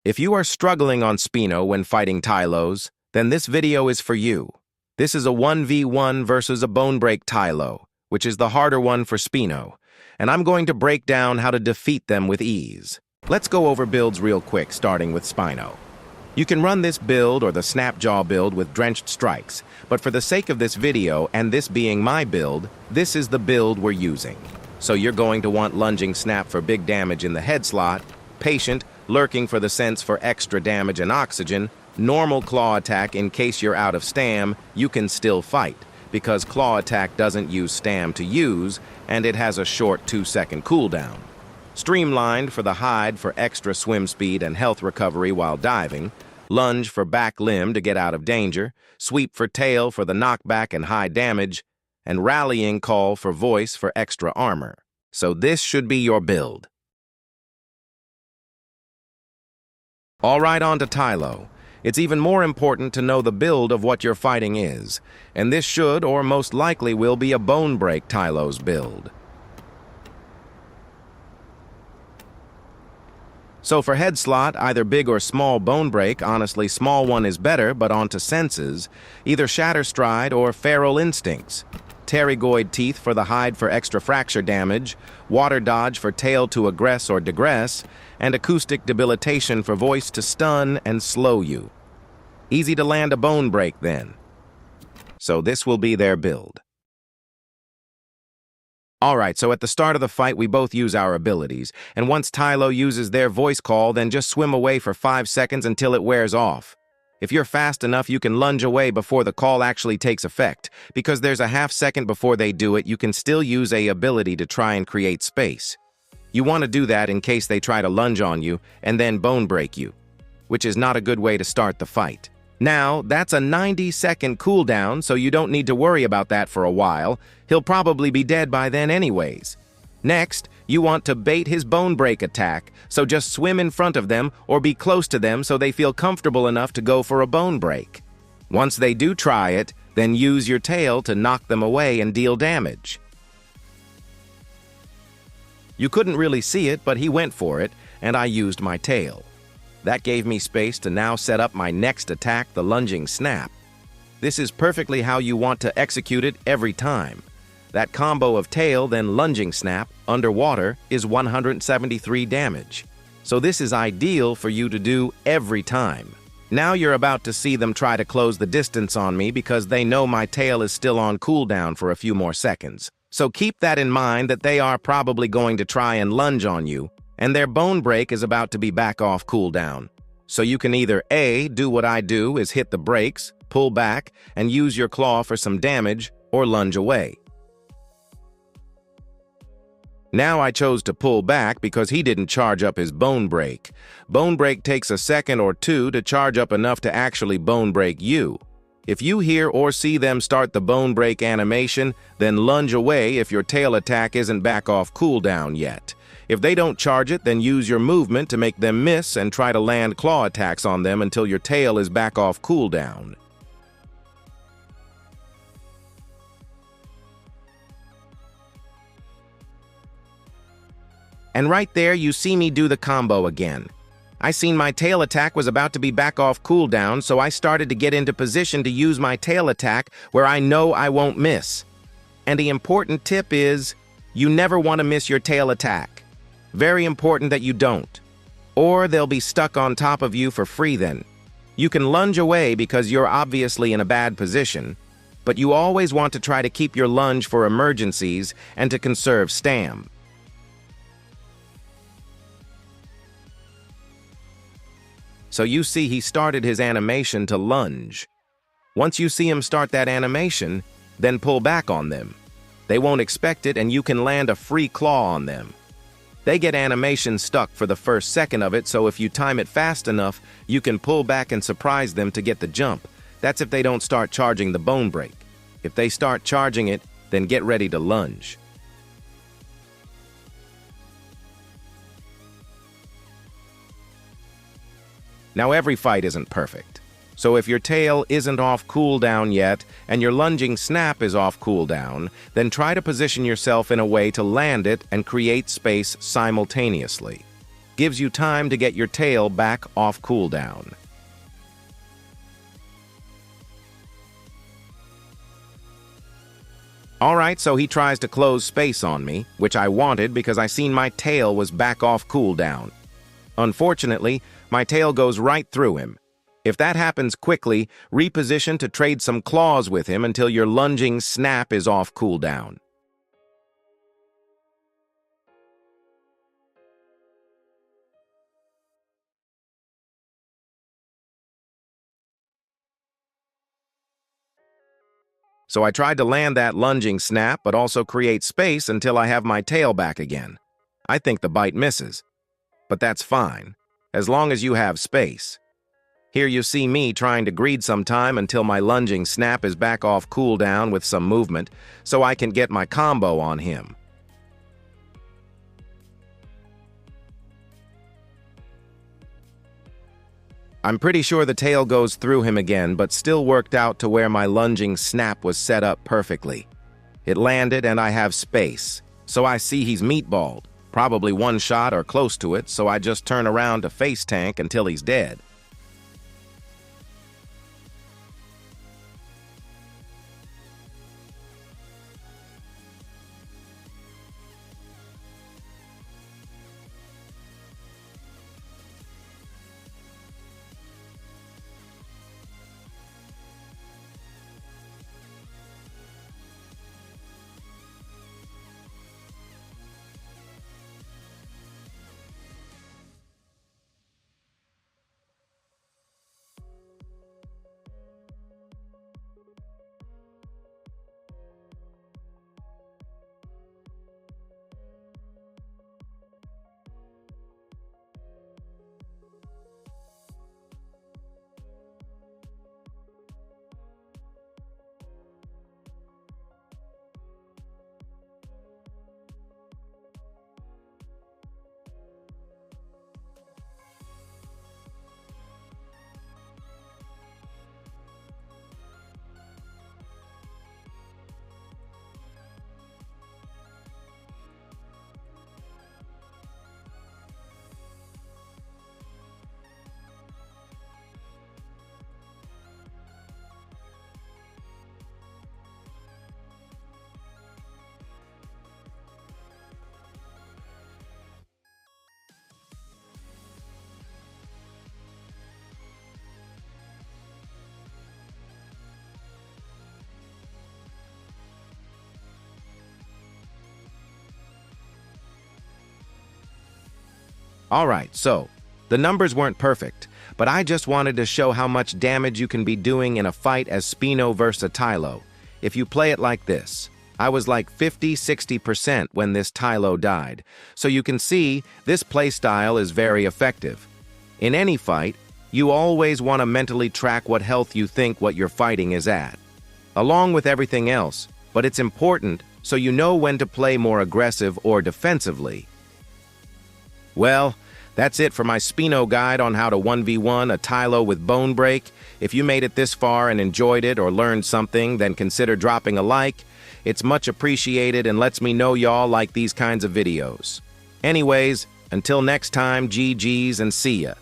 If you are struggling on Spino when fighting Tylos, then this video is for you. This is a 1v1 versus a bone break Tylo, which is the harder one for Spino, and I'm going to break down how to defeat them with ease. Let's go over builds real quick, starting with Spino. You can run this build or the Snapjaw build with drenched strikes, but for the sake of this video and this being my build, this is the build we're using. So you're going to want lunging snap for big damage in the head slot, patient, lurking for the sense for extra damage and oxygen, normal claw attack in case you're out of stam, you can still fight, because claw attack doesn't use stam to use, and it has a short 2-second cooldown. Streamlined for the hide for extra swim speed and health recovery while diving, lunge for back limb to get out of danger, sweep for tail for the knockback and high damage, and rallying call for voice for extra armor. So this should be your build. All right, on to Tylo. It's even more important to know the build of what you're fighting is, and this should or most likely will be a bone break Tylo's build. So for head slot, either big or small bone break, honestly small one is better, but onto senses, either shatter stride or feral instincts. Pterygoid teeth for the hide for extra fracture damage, water dodge for tail to aggress or digress, and acoustic debilitation for voice to stun and slow you. Easy to land a bone break then. So this will be their build. Alright, so at the start of the fight we both use our abilities, and once Tylo uses their voice call, then just swim away for 5 seconds until it wears off. If you're fast enough, you can lunge away before the call actually takes effect. Because there's a half second before they do it, you can still use a ability to try and create space. You want to do that in case they try to lunge on you and then bone break you, which is not a good way to start the fight. Now, that's a 90-second cooldown, so you don't need to worry about that for a while. He'll probably be dead by then anyways. Next, you want to bait his bone break attack, so just swim in front of them or be close to them so they feel comfortable enough to go for a bone break. Once they do try it, then use your tail to knock them away and deal damage. You couldn't really see it, but he went for it, and I used my tail. That gave me space to now set up my next attack, the lunging snap. This is perfectly how you want to execute it every time. That combo of tail then lunging snap, underwater, is 173 damage. So this is ideal for you to do every time. Now you're about to see them try to close the distance on me because they know my tail is still on cooldown for a few more seconds. So keep that in mind that they are probably going to try and lunge on you, and their bone break is about to be back off cooldown. So you can either A, do what I do, is hit the brakes, pull back, and use your claw for some damage, or lunge away. Now I chose to pull back because he didn't charge up his bone break. Bone break takes a second or two to charge up enough to actually bone break you. If you hear or see them start the bone break animation, then lunge away if your tail attack isn't back off cooldown yet. If they don't charge it, then use your movement to make them miss and try to land claw attacks on them until your tail is back off cooldown. And right there, you see me do the combo again. I seen my tail attack was about to be back off cooldown, so I started to get into position to use my tail attack where I know I won't miss. And the important tip is, you never want to miss your tail attack. Very important that you don't. Or they'll be stuck on top of you for free then. You can lunge away because you're obviously in a bad position, but you always want to try to keep your lunge for emergencies and to conserve stam. So you see he started his animation to lunge. Once you see him start that animation, then pull back on them. They won't expect it and you can land a free claw on them. They get animation stuck for the first second of it, so if you time it fast enough, you can pull back and surprise them to get the jump. That's if they don't start charging the bone break. If they start charging it, then get ready to lunge. Now every fight isn't perfect, so if your tail isn't off cooldown yet and your lunging snap is off cooldown, then try to position yourself in a way to land it and create space simultaneously. gives you time to get your tail back off cooldown. Alright, so he tries to close space on me, which I wanted because I seen my tail was back off cooldown. Unfortunately, my tail goes right through him. If that happens quickly, reposition to trade some claws with him until your lunging snap is off cooldown. So I tried to land that lunging snap, but also create space until I have my tail back again. I think the bite misses. But that's fine, as long as you have space. Here you see me trying to greed some time until my lunging snap is back off cooldown with some movement, so I can get my combo on him. I'm pretty sure the tail goes through him again, but still worked out to where my lunging snap was set up perfectly. It landed and I have space, so I see he's meatballed, probably one shot or close to it, so I just turn around to face tank until he's dead. Alright, so, the numbers weren't perfect, but I just wanted to show how much damage you can be doing in a fight as Spino versus Tylo. If you play it like this, I was like 50–60% when this Tylo died, so you can see this playstyle is very effective. In any fight, you always want to mentally track what health you think what you're fighting is at, along with everything else, but it's important so you know when to play more aggressive or defensively. Well, that's it for my Spino guide on how to 1v1 a Tylo with Bone Break. If you made it this far and enjoyed it or learned something, then consider dropping a like. It's much appreciated and lets me know y'all like these kinds of videos. Anyways, until next time, GG's and see ya.